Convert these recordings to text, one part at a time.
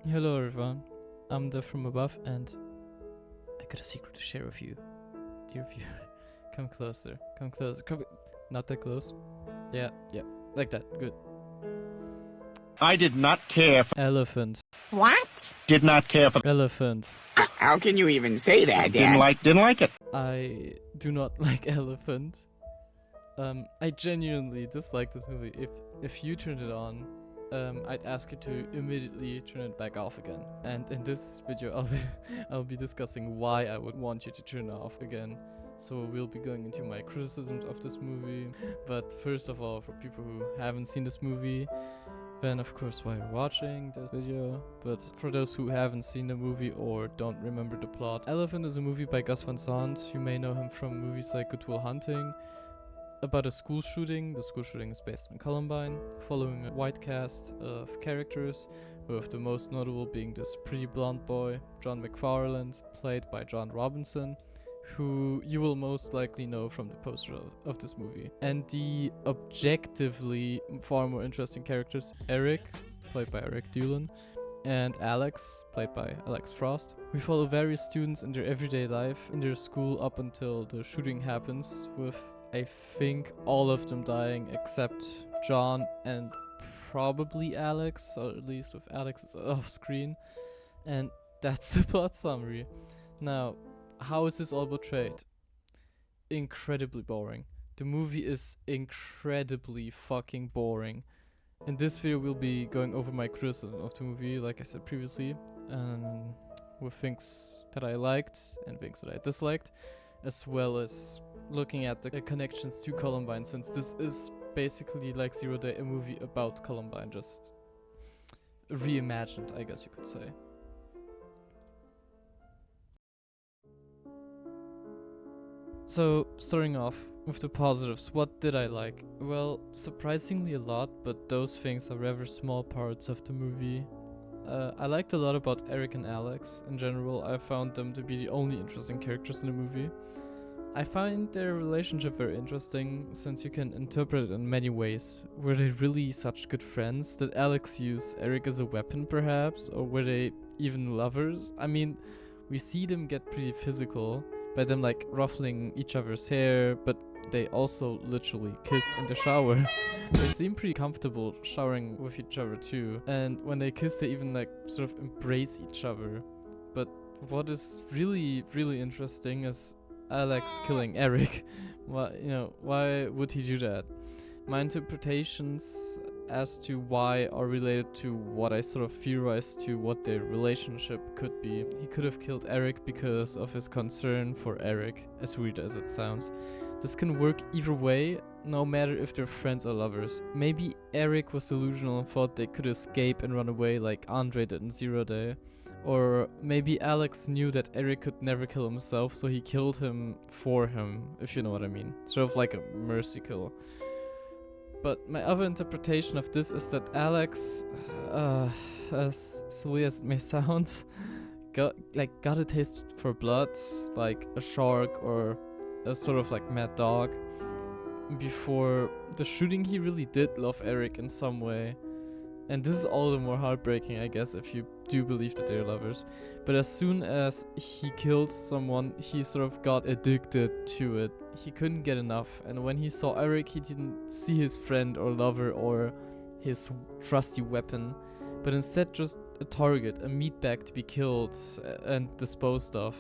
Hello everyone, I'm the From Above and I got a secret to share with you. Dear viewer, come closer, come not that close. Yeah, like that, good. I did not care for... Elephant. What? Did not care for... Elephant. How can you even say that, Dad? Didn't like it. I do not like Elephant. I genuinely dislike this movie. If you turned it on, I'd ask you to immediately turn it back off again. And in this video, I'll be discussing why I would want you to turn it off again. So we'll be going into my criticisms of this movie. But first of all, for people who haven't seen this movie, then of course why you're watching this video. But for those who haven't seen the movie or don't remember the plot, Elephant is a movie by Gus Van Sant. You may know him from movies like Good Will Hunting. About a school shooting. The school shooting is based on Columbine, following a wide cast of characters, with the most notable being this pretty blonde boy, John McFarland, played by John Robinson, who you will most likely know from the poster of this movie. And the objectively far more interesting characters, Eric, played by Eric Doolan, and Alex, played by Alex Frost. We follow various students in their everyday life in their school up until the shooting happens, with I think all of them dying except John and probably Alex, or at least with Alex off screen. And that's the plot summary. Now, how is this all portrayed? Incredibly boring. The movie is incredibly fucking boring. In this video we'll be going over my criticism of the movie, like I said previously, with things that I liked and things that I disliked, as well as looking at the connections to Columbine, since this is basically like Zero Day, a movie about Columbine, just reimagined, I guess you could say. So, starting off with the positives, what did I like? Well, surprisingly a lot, but those things are rather small parts of the movie. I liked a lot about Eric and Alex. In general, I found them to be the only interesting characters in the movie. I find their relationship very interesting, since you can interpret it in many ways. Were they really such good friends? Did Alex use Eric as a weapon perhaps? Or were they even lovers? I mean, we see them get pretty physical by them like ruffling each other's hair, but they also literally kiss in the shower. They seem pretty comfortable showering with each other too. And when they kiss, they even like sort of embrace each other. But what is really, really interesting is Alex killing Eric. Why would he do that? My interpretations as to why are related to what I sort of theorized to what their relationship could be. He could have killed Eric because of his concern for Eric, as weird as it sounds. This can work either way, no matter if they're friends or lovers. Maybe Eric was delusional and thought they could escape and run away like Andre did in Zero Day. Or maybe Alex knew that Eric could never kill himself, so he killed him for him, if you know what I mean. Sort of like a mercy kill. But my other interpretation of this is that Alex, as silly as it may sound, got a taste for blood, like a shark or a sort of like mad dog. Before the shooting, he really did love Eric in some way. And this is all the more heartbreaking, I guess, if you do believe that they're lovers. But as soon as he killed someone, he sort of got addicted to it. He couldn't get enough. And when he saw Eric, he didn't see his friend or lover or his trusty weapon, but instead just a target, a meatbag to be killed and disposed of.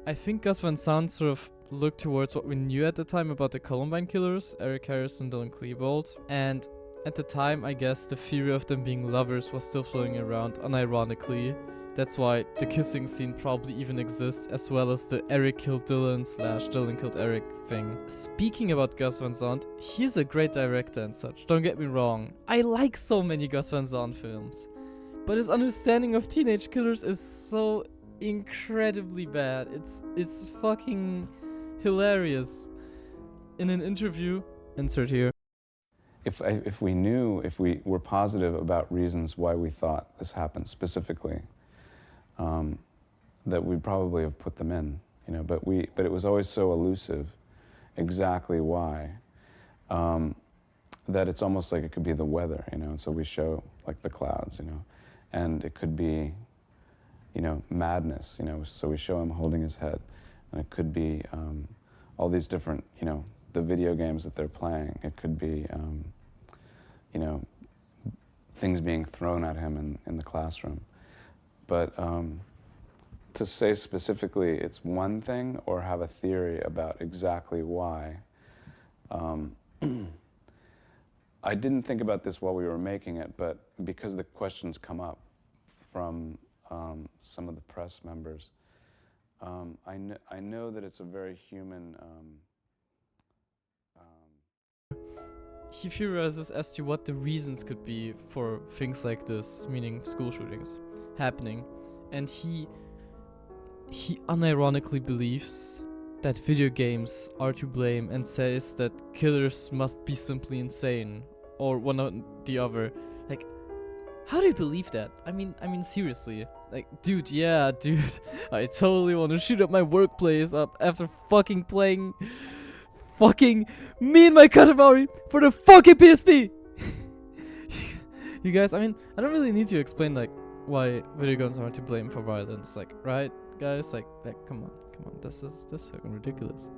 I think Gus Van Sant sort of looked towards what we knew at the time about the Columbine killers, Eric Harris and Dylan Klebold, and at the time, I guess the theory of them being lovers was still floating around, unironically. That's why the kissing scene probably even exists, as well as the Eric killed Dylan / Dylan killed Eric thing. Speaking about Gus Van Sant, he's a great director and such, don't get me wrong. I like so many Gus Van Sant films. But his understanding of teenage killers is so incredibly bad. It's fucking hilarious. In an interview, insert here, If we were positive about reasons why we thought this happened specifically, that we'd probably have put them in, but it was always so elusive exactly why, that it's almost like it could be the weather, you know. So we show like the clouds, you know, and it could be, you know, madness, you know. So we show him holding his head, and it could be all these different, you know, the video games that they're playing. It could be, you know, things being thrown at him in the classroom. But to say specifically it's one thing or have a theory about exactly why, I didn't think about this while we were making it, but because the questions come up from some of the press members, I know that it's a very human. He theorizes as to what the reasons could be for things like this, meaning school shootings, happening, and he unironically believes that video games are to blame and says that killers must be simply insane or one or the other. Like, how do you believe that? I mean seriously. Like, dude, yeah, dude, I totally want to shoot up my workplace up after fucking playing fucking me and my Katamari for the fucking PSP. You guys, I mean, I don't really need to explain like why video games are to blame for violence, like, right, guys? Like come on, this is fucking ridiculous.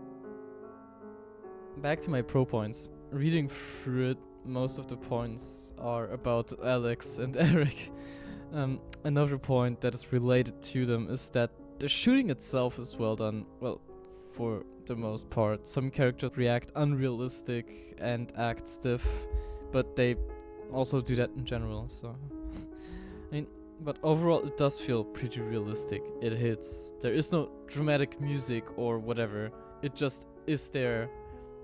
Back to my pro points. Reading through it, most of the points are about Alex and Eric. Another point that is related to them is that the shooting itself is well done. Well, for the most part. Some characters react unrealistic and act stiff, but they also do that in general, so I mean, but overall it does feel pretty realistic. It hits. There is no dramatic music or whatever. It just is there.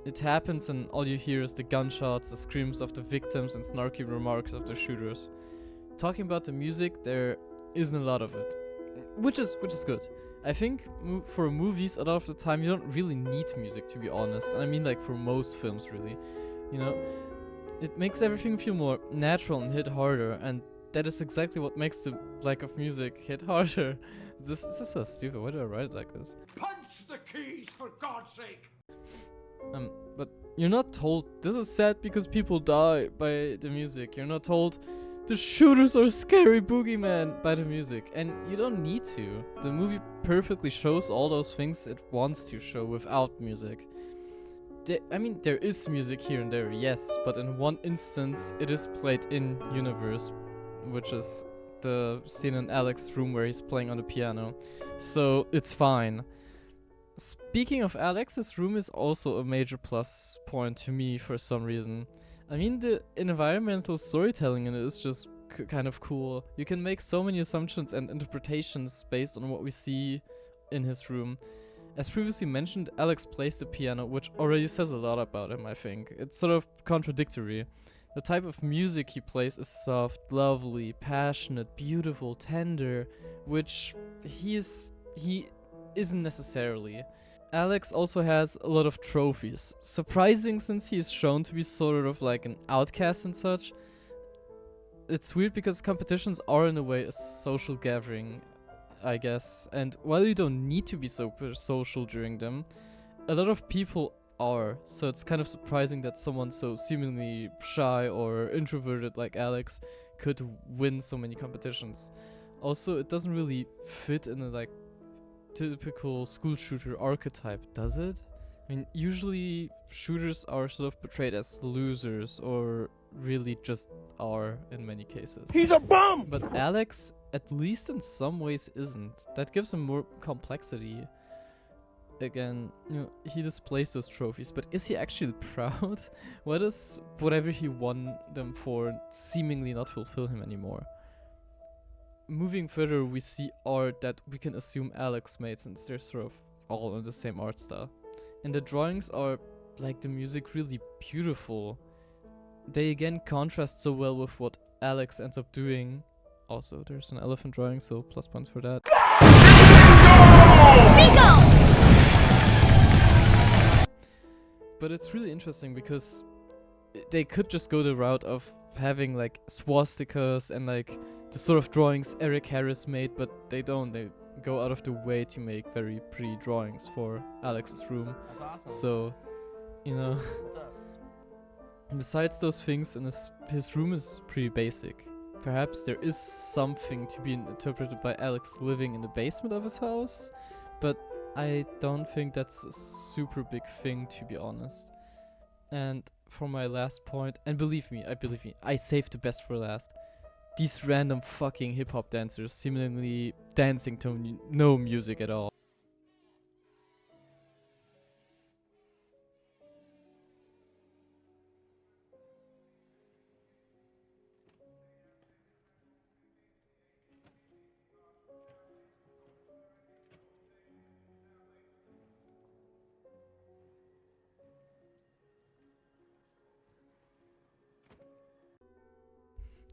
It happens and all you hear is the gunshots, the screams of the victims and snarky remarks of the shooters. Talking about the music, there isn't a lot of it, which is good. I think for movies, a lot of the time you don't really need music, to be honest. And I mean, like, for most films, really. You know, it makes everything feel more natural and hit harder, and that is exactly what makes the lack of music hit harder. This is so stupid. Why did I write it like this? Punch the keys, for God's sake! But you're not told this is sad because people die by the music. You're not told the shooters are scary boogeyman by the music, and you don't need to. The movie perfectly shows all those things it wants to show without music. I mean, there is music here and there, yes, but in one instance it is played in universe, which is the scene in Alex's room where he's playing on the piano, so it's fine. Speaking of Alex's room is also a major plus point to me for some reason. I mean, the environmental storytelling in it is just kind of cool. You can make so many assumptions and interpretations based on what we see in his room. As previously mentioned, Alex plays the piano, which already says a lot about him, I think. It's sort of contradictory. The type of music he plays is soft, lovely, passionate, beautiful, tender, which he isn't necessarily. Alex also has a lot of trophies. Surprising, since he is shown to be sort of like an outcast and such. It's weird because competitions are in a way a social gathering, I guess. And while you don't need to be super social during them, a lot of people are. So it's kind of surprising that someone so seemingly shy or introverted like Alex could win so many competitions. Also, it doesn't really fit in a like typical school shooter archetype, does it? I mean, usually shooters are sort of portrayed as losers, or really just are in many cases. He's a bum! But Alex, at least in some ways, isn't. That gives him more complexity. Again, you know, he displays those trophies, but is he actually proud? Why does whatever he won them for seemingly not fulfill him anymore? Moving further, we see art that we can assume Alex made, since they're sort of all in the same art style. And the drawings are, like the music, really beautiful. They again contrast so well with what Alex ends up doing. Also, there's an elephant drawing, so plus points for that. But it's really interesting because they could just go the route of having like swastikas and like the sort of drawings Eric Harris made, but they don't. They go out of the way to make very pretty drawings for Alex's room. That's awesome. So, you know. Besides those things, and his room is pretty basic. Perhaps there is something to be interpreted by Alex living in the basement of his house, but I don't think that's a super big thing, to be honest. And for my last point, and believe me, I saved the best for last. These random fucking hip-hop dancers seemingly dancing to no music at all.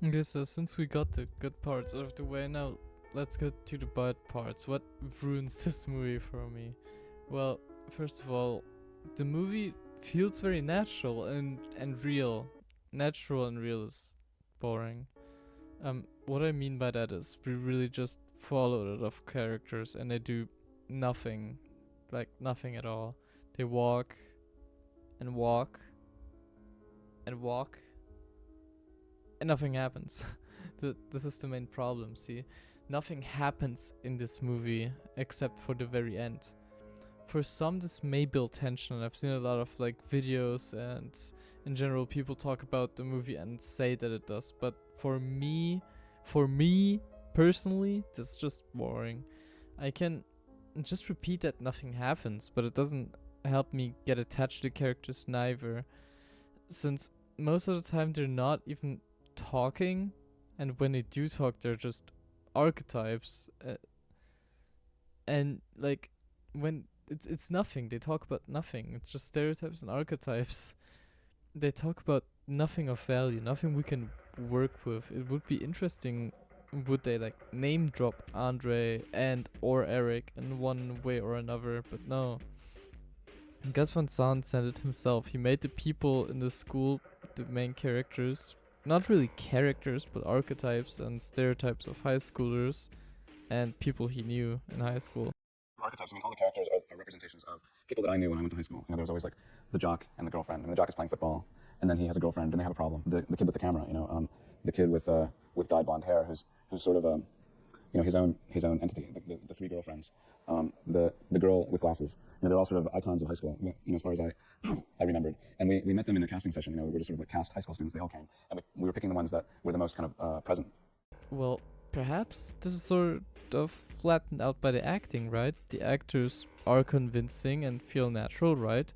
Okay, so since we got the good parts out of the way, now let's get to the bad parts. What ruins this movie for me? Well, first of all, the movie feels very natural and real. Natural and real is boring. What I mean by that is we really just follow a lot of characters and they do nothing, like nothing at all. They walk and walk and walk and nothing happens. This is the main problem, see? Nothing happens in this movie except for the very end. For some, this may build tension. I've seen a lot of like videos and in general people talk about the movie and say that it does. But for me personally, this is just boring. I can just repeat that nothing happens, but it doesn't help me get attached to characters neither. Since most of the time they're not even talking, and when they do talk, they're just archetypes. And like when it's nothing, they talk about nothing. It's just stereotypes and archetypes. They talk about nothing of value, nothing we can work with. It would be interesting, would they like name drop Andre and or Eric in one way or another, but no. Gus Van Sant said it himself. He made the people in the school the main characters. Not really characters, but archetypes and stereotypes of high schoolers and people he knew in high school. Archetypes, I mean, all the characters are representations of people that I knew when I went to high school. You know, there was always like the jock and the girlfriend, and the jock is playing football, and then he has a girlfriend, and they have a problem. The kid with the camera, you know, the kid with dyed blonde hair, who's sort of you know, his own entity. The three girlfriends, the girl with glasses. You know, they're all sort of icons of high school. You know, as far as I remembered, and we met them in a casting session. You know, we were just sort of like cast high school students. They all came, and we were picking the ones that were the most kind of present. Well, perhaps this is sort of flattened out by the acting, right? The actors are convincing and feel natural, right?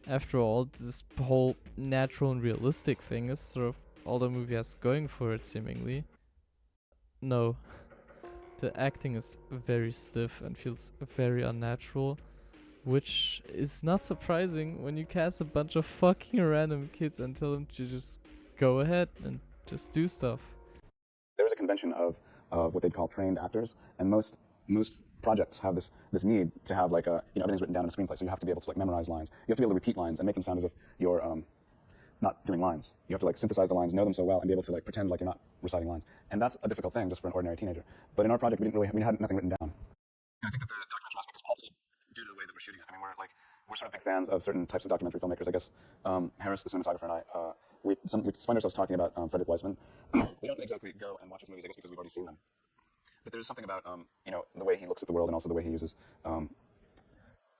After all, this whole natural and realistic thing is sort of all the movie has going for it, seemingly. No. The acting is very stiff and feels very unnatural, which is not surprising when you cast a bunch of fucking random kids and tell them to just go ahead and just do stuff. There is a convention of what they'd call trained actors, and most projects have this need to have like you know, everything's written down in a screenplay, so you have to be able to like memorize lines. You have to be able to repeat lines and make them sound as if you're not doing lines. You have to like synthesize the lines, know them so well, and be able to like pretend like you're not reciting lines. And that's a difficult thing just for an ordinary teenager. But in our project, we had nothing written down. I think that the documentary aspect is partly due to the way that we're shooting it. I mean, we're sort of big fans of certain types of documentary filmmakers. I guess Harris, the cinematographer, and I, we find ourselves talking about Frederick Wiseman. We don't exactly go and watch his movies, I guess, because we've already seen them. But there's something about you know, the way he looks at the world and also the way he uses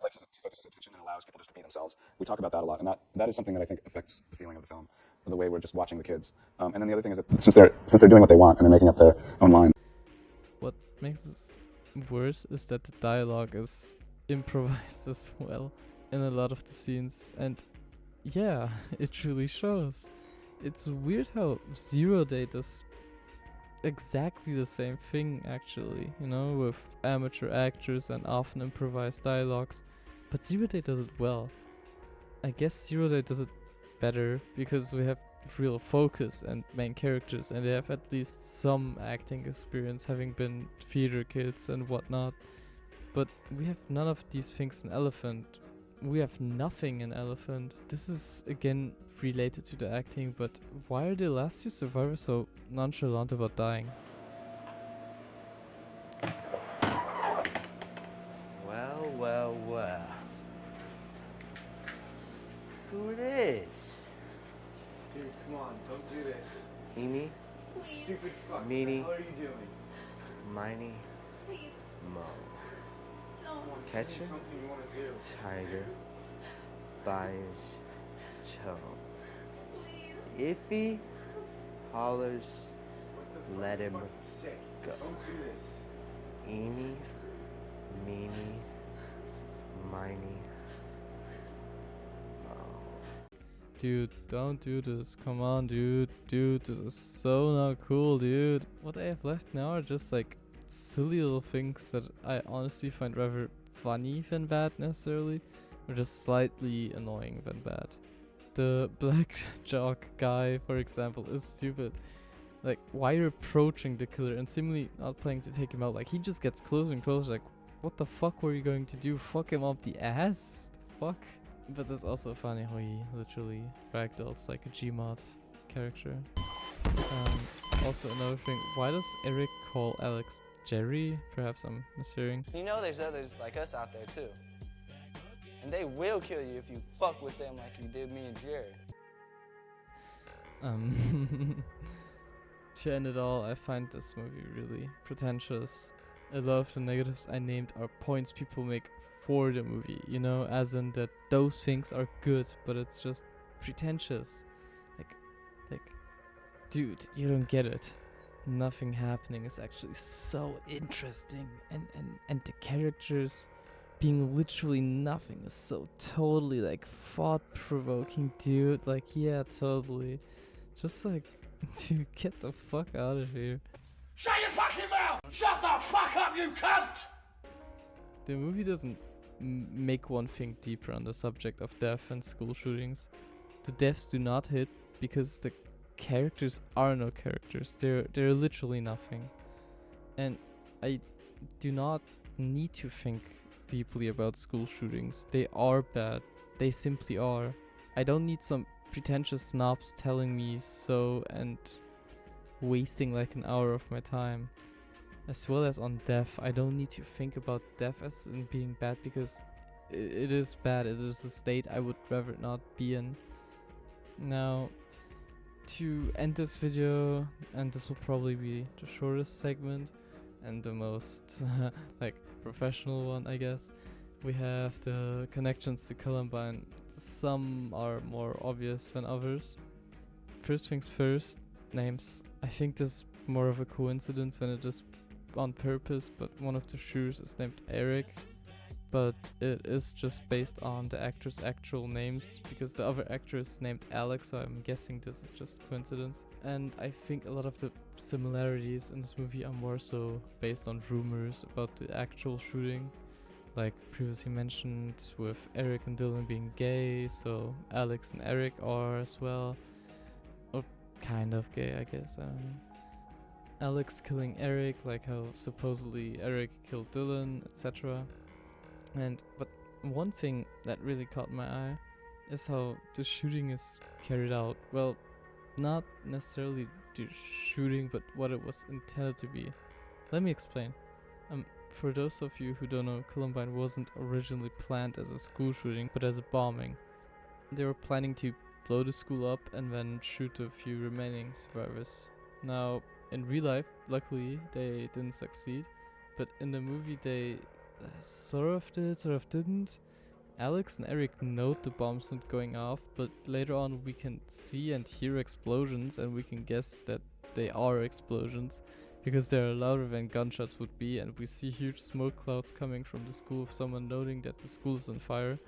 like he focuses attention and allows people just to be themselves. We talk about that a lot, and that is something that I think affects the feeling of the film, the way we're just watching the kids. And then the other thing is that since they're doing what they want and they're making up their own line. What makes it worse is that the dialogue is improvised as well in a lot of the scenes, and yeah, it truly shows. It's weird how Zero Day does exactly the same thing, actually, you know, with amateur actors and often improvised dialogues, but Zero Day does it well. I guess Zero Day does it better because we have real focus and main characters, and they have at least some acting experience, having been theater kids and whatnot. But we have none of these things in Elephant. We have nothing in Elephant. This is again related to the acting, but why are the last two survivors so nonchalant about dying? Well, well, well. Who it is? come on, don't do this. Eeny, You stupid fuck. Meanie. What are you doing? miny, mo. Come on, Catch this it? is something you want to do. Tiger, bias, toe. If he hollers, What the fuck? let You're him fucking sick. go. Don't do this. Eeny, meeny, miny, mo. Dude, don't do this. Come on, dude. Dude, this is so not cool, dude. What I have left now are just like silly little things that I honestly find rather funny than bad necessarily, or just slightly annoying than bad. The black jock guy, for example, is stupid. Like, why you're approaching the killer and seemingly not planning to take him out? Like, he just gets closer and closer. Like, what the fuck were you going to do? Fuck him up the ass? The fuck? But it's also funny how he literally ragdolls like a Gmod character. Also another thing, why does Eric call Alex Jerry? Perhaps I'm mishearing. You know there's others like us out there too. And they will kill you if you fuck with them like you did me and Jerry. To end it all, I find this movie really pretentious. A lot of the negatives I named are points people make for the movie, you know, as in that those things are good, but it's just pretentious. Like, dude, you don't get it. Nothing happening is actually so interesting, and the characters being literally nothing is so totally like thought-provoking, dude. Like, yeah, totally. Just like, dude, get the fuck out of here. Shut your fucking mouth! Shut the fuck up, you cunt! The movie doesn't make one think deeper on the subject of death and school shootings. The deaths do not hit because the characters are no characters. They're literally nothing. And I do not need to think deeply about school shootings. They are bad. They simply are. I don't need some pretentious snobs telling me so and wasting like an hour of my time. As well as on death, I don't need to think about death as in being bad because it is bad. It is a state I would rather not be in. Now, to end this video, and this will probably be the shortest segment and the most like professional one, I guess. We have the connections to Columbine. Some are more obvious than others. First things first, names. I think this is more of a coincidence than it is on purpose, but one of the shooters is named Eric, but it is just based on the actor's actual names because the other actor is named Alex, so I'm guessing this is just coincidence. And I think a lot of the similarities in this movie are more so based on rumors about the actual shooting, like previously mentioned with Eric and Dylan being gay, so Alex and Eric are as well, or kind of gay, I guess, I don't know. Alex killing Eric, like how supposedly Eric killed Dylan, etc. But one thing that really caught my eye is how the shooting is carried out. Well, not necessarily the shooting, but what it was intended to be. Let me explain. For those of you who don't know, Columbine wasn't originally planned as a school shooting, but as a bombing. They were planning to blow the school up and then shoot a few remaining survivors. Now, in real life, luckily, they didn't succeed, but in the movie they sort of did, sort of didn't. Alex and Eric note the bombs not going off, but later on we can see and hear explosions, and we can guess that they are explosions because they're louder than gunshots would be, and we see huge smoke clouds coming from the school of someone noting that the school is on fire,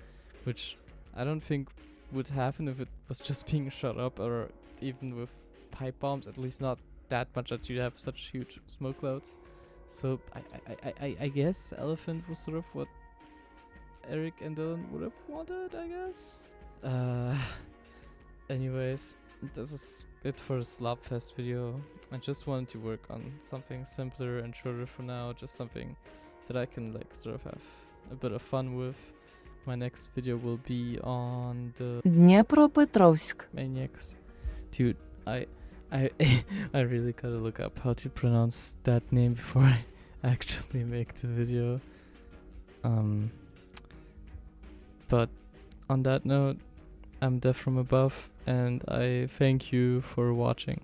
which I don't think would happen if it was just being shot up, or even with pipe bombs, at least not that much that you have such huge smoke clouds. So I guess Elephant was sort of what Eric and Dylan would have wanted, I guess. Anyways, this is it for the Slopfest video. I just wanted to work on something simpler and shorter for now, just something that I can like sort of have a bit of fun with. My next video will be on the Dnepropetrovsk. Maniacs. Dude, I really gotta look up how to pronounce that name before I actually make the video. But on that note, I'm Death from Above, and I thank you for watching.